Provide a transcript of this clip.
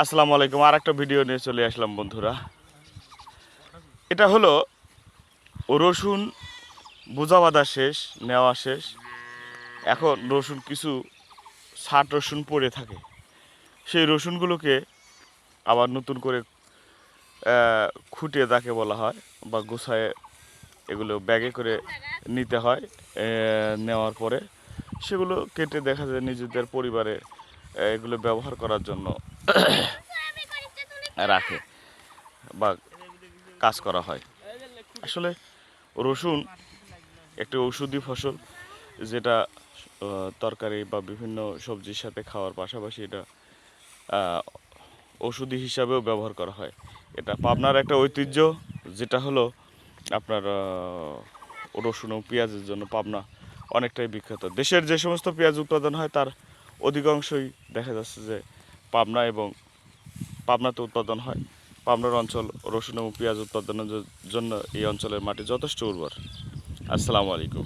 আসসালামু আলাইকুম। আর একটা ভিডিও নিয়ে চলে আসলাম বন্ধুরা। এটা হলো রসুন বোঝা বাঁধা শেষ, নেওয়া শেষ। এখন রসুন কিছু ছাট রসুন পড়ে থাকে, সেই রসুনগুলোকে আবার নতুন করে খুঁটিয়ে তাকে বলা হয় বা গুছায় এগুলো ব্যাগে করে নিতে হয়। নেওয়ার পরে সেগুলো কেটে দেখা যায় নিজেদের পরিবারে এগুলো ব্যবহার করার জন্য রাখে বা কাজ করা হয়। আসলে রসুন একটি ঔষধি ফসল, যেটা তরকারি বা বিভিন্ন সবজির সাথে খাওয়ার পাশাপাশি এটা ঔষধি হিসাবেও ব্যবহার করা হয়। এটা পাবনার একটা ঐতিহ্য, যেটা হলো আপনার রসুন ও পেঁয়াজের জন্য পাবনা অনেকটাই বিখ্যাত। দেশের যে সমস্ত পেঁয়াজ উৎপাদন হয় তার অধিকাংশই দেখা যাচ্ছে যে পাবনাতে উৎপাদন হয়। পাবনার অঞ্চল রসুন এবং পেঁয়াজ উৎপাদনের জন্য এই অঞ্চলের মাটি যথেষ্ট উর্বর। আসসালামু আলাইকুম।